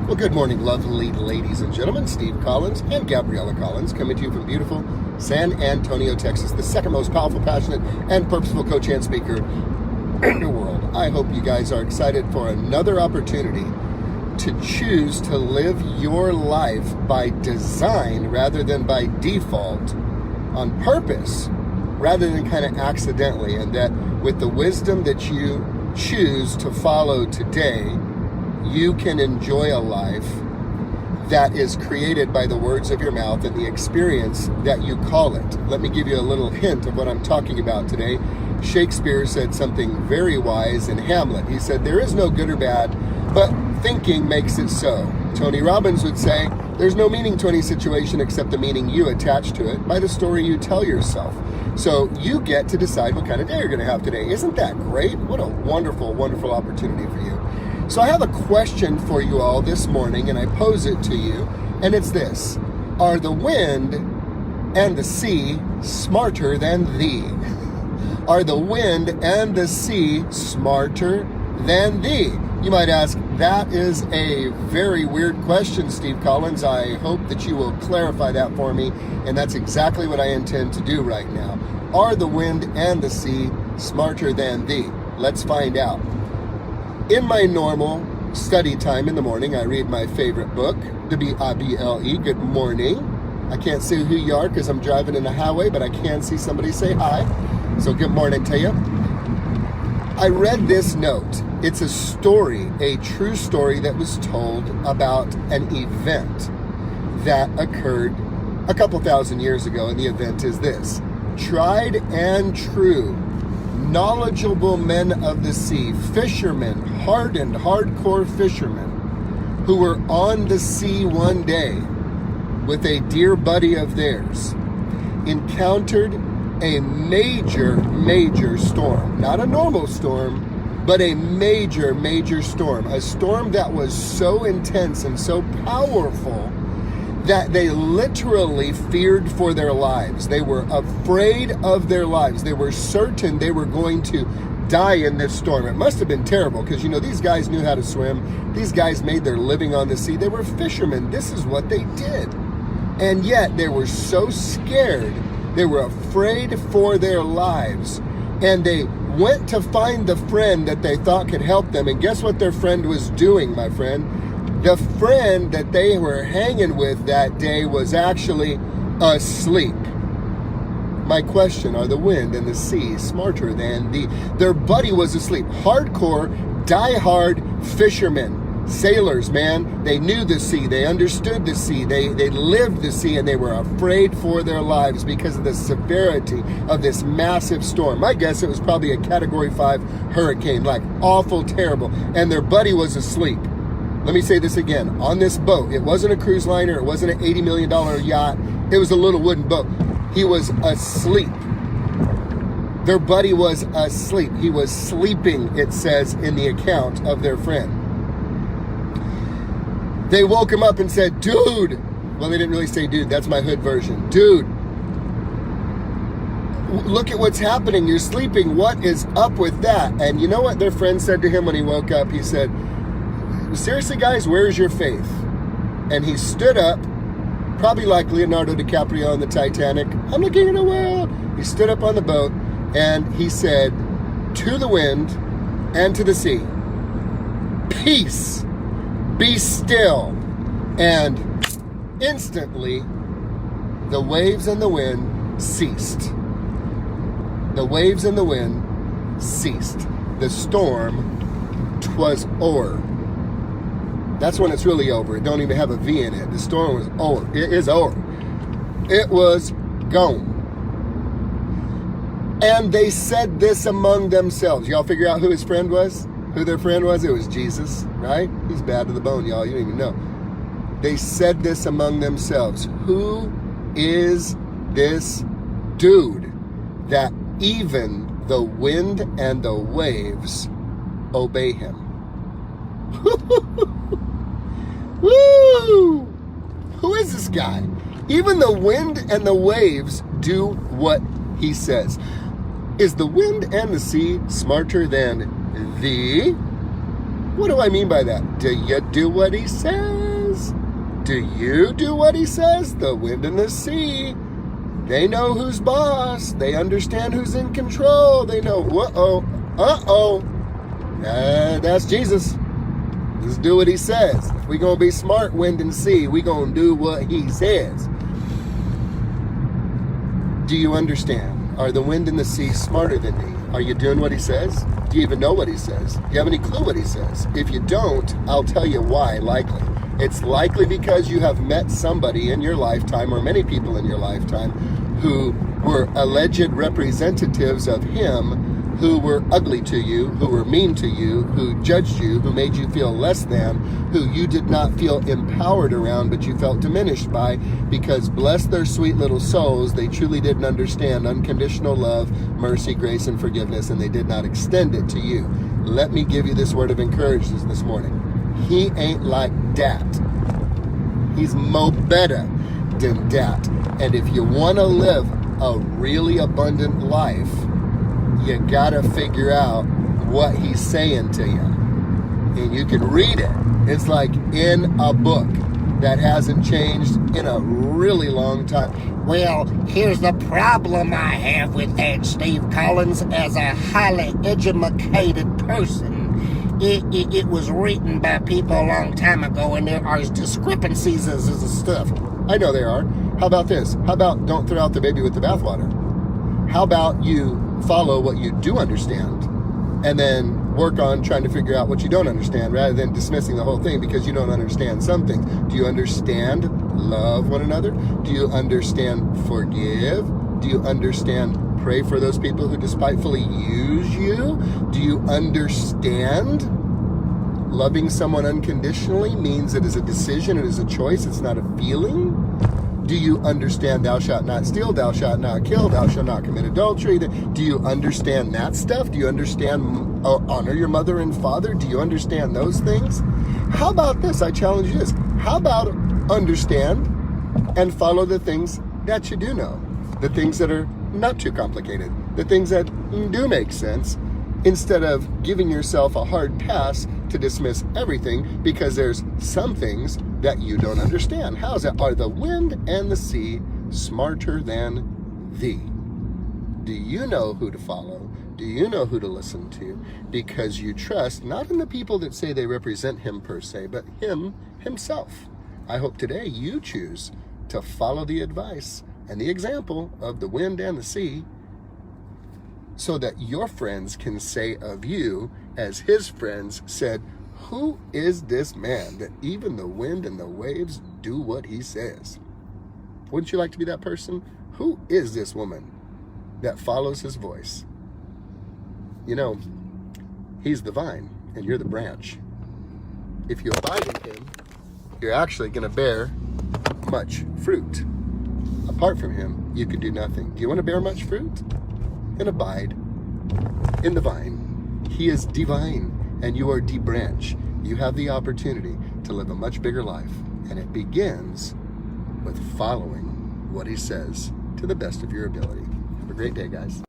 Well, good morning, lovely ladies and gentlemen. Steve Collins and Gabriella Collins coming to you from beautiful San Antonio, Texas, the second most powerful, passionate, and purposeful coach and speaker in the world. I hope you guys are excited for another opportunity to choose to live your life by design rather than by default, on purpose rather than kind of accidentally, and that with the wisdom that you choose to follow today, you can enjoy a life that is created by the words of your mouth and the experience that you call it. Let me give you a little hint of what I'm talking about today. Shakespeare said something very wise in Hamlet. He said, "There is no good or bad, but thinking makes it so." Tony Robbins would say, "There's no meaning to any situation except the meaning you attach to it by the story you tell yourself." So you get to decide what kind of day you're going to have today. Isn't that great? What a wonderful, wonderful opportunity for you. So I have a question for you all this morning, and I pose it to you, and it's this. Are the wind and the sea smarter than thee? Are the wind and the sea smarter than thee? You might ask, that is a very weird question, Steve Collins. I hope that you will clarify that for me, and that's exactly what I intend to do right now. Are the wind and the sea smarter than thee? Let's find out. In my normal study time in the morning, I read my favorite book, the Bible, Good Morning. I can't see who you are because I'm driving in the highway, but I can see somebody say hi. So good morning to you. I read this note. It's a story, a true story that was told about an event that occurred a couple thousand years ago, and the event is this. Tried and true, knowledgeable men of the sea, fishermen, hardened, hardcore fishermen, who were on the sea one day with a dear buddy of theirs, encountered a major storm. Not a normal storm, but a major storm. A storm that was so intense and so powerful that they literally feared for their lives. They were afraid of their lives. They were certain they were going to die in this storm. It must have been terrible because, these guys knew how to swim. These guys made their living on the sea. They were fishermen. This is what they did. And yet they were so scared. They were afraid for their lives. And they went to find the friend that they thought could help them. And guess what their friend was doing, my friend? The friend that they were hanging with that day was actually asleep. My question, are the wind and the sea smarter than thee? Their buddy was asleep. Hardcore, die-hard fishermen. Sailors, man. They knew the sea. They understood the sea. They lived the sea, and they were afraid for their lives because of the severity of this massive storm. My guess, it was probably a Category 5 hurricane, like awful, terrible. And their buddy was asleep. Let me say this again. On this boat, it wasn't a cruise liner. It wasn't an $80 million yacht. It was a little wooden boat. He was asleep. Their buddy was asleep. He was sleeping, it says in the account of their friend. They woke him up and said, "Dude." Well, they didn't really say dude. That's my hood version. "Dude, look at what's happening. You're sleeping. What is up with that?" And you know what their friend said to him when he woke up? He said, "Seriously, guys, where's your faith?" And he stood up, probably like Leonardo DiCaprio on the Titanic. "I'm looking at a whale." He stood up on the boat and he said to the wind and to the sea, "Peace, be still." And instantly, the waves and the wind ceased. The waves and the wind ceased. The storm 'twas o'er. That's when it's really over. It don't even have a V in it. The storm was over. It is over. It was gone. And they said this among themselves. Y'all figure out who his friend was? Who their friend was? It was Jesus, right? He's bad to the bone, y'all. You don't even know. They said this among themselves. Who is this dude that even the wind and the waves obey him? Woo! Who is this guy? Even the wind and the waves do what he says. Is the wind and the sea smarter than thee? What do I mean by that? Do you do what he says? Do you do what he says? The wind and the sea, they know who's boss. They understand who's in control. They know, that's Jesus. Let's do what he says. If we gonna be smart, wind and sea, we gonna do what he says. Do you understand? Are the wind and the sea smarter than me? Are you doing what he says? Do you even know what he says? Do you have any clue what he says? If you don't, I'll tell you why, likely. It's likely because you have met somebody in your lifetime, or many people in your lifetime, who were alleged representatives of him, who were ugly to you, who were mean to you, who judged you, who made you feel less than, who you did not feel empowered around, but you felt diminished by, because bless their sweet little souls, they truly didn't understand unconditional love, mercy, grace, and forgiveness, and they did not extend it to you. Let me give you this word of encouragement this morning. He ain't like that. He's mo better than that. And if you want to live a really abundant life, you gotta figure out what he's saying to you. And you can read it. It's like in a book that hasn't changed in a really long time. Well, here's the problem I have with that, Steve Collins, as a highly educated person. It was written by people a long time ago, and there are discrepancies and stuff. I know there are. How about this? How about don't throw out the baby with the bathwater? How about you follow what you do understand and then work on trying to figure out what you don't understand rather than dismissing the whole thing because you don't understand something. Do you understand love one another? Do you understand forgive? Do you understand pray for those people who despitefully use you? Do you understand loving someone unconditionally means it is a decision, it is a choice, it's not a feeling? Do you understand thou shalt not steal, thou shalt not kill, thou shalt not commit adultery? Do you understand that stuff? Do you understand honor your mother and father? Do you understand those things? How about this? I challenge you this. How about understand and follow the things that you do know? The things that are not too complicated. The things that do make sense, instead of giving yourself a hard pass to dismiss everything because there's some things that you don't understand. How's that? Are the wind and the sea smarter than thee? Do you know who to follow? Do you know who to listen to? Because you trust not in the people that say they represent him per se, but him himself. I hope today you choose to follow the advice and the example of the wind and the sea, so that your friends can say of you, as his friends said, who is this man that even the wind and the waves do what he says? Wouldn't you like to be that person? Who is this woman that follows his voice? You know, he's the vine and you're the branch. If you abide in him, you're actually going to bear much fruit. Apart from him, you can do nothing. Do you want to bear much fruit? And abide in the vine. He is divine and you are the branch. You have the opportunity to live a much bigger life, and it begins with following what he says to the best of your ability. Have a great day, guys.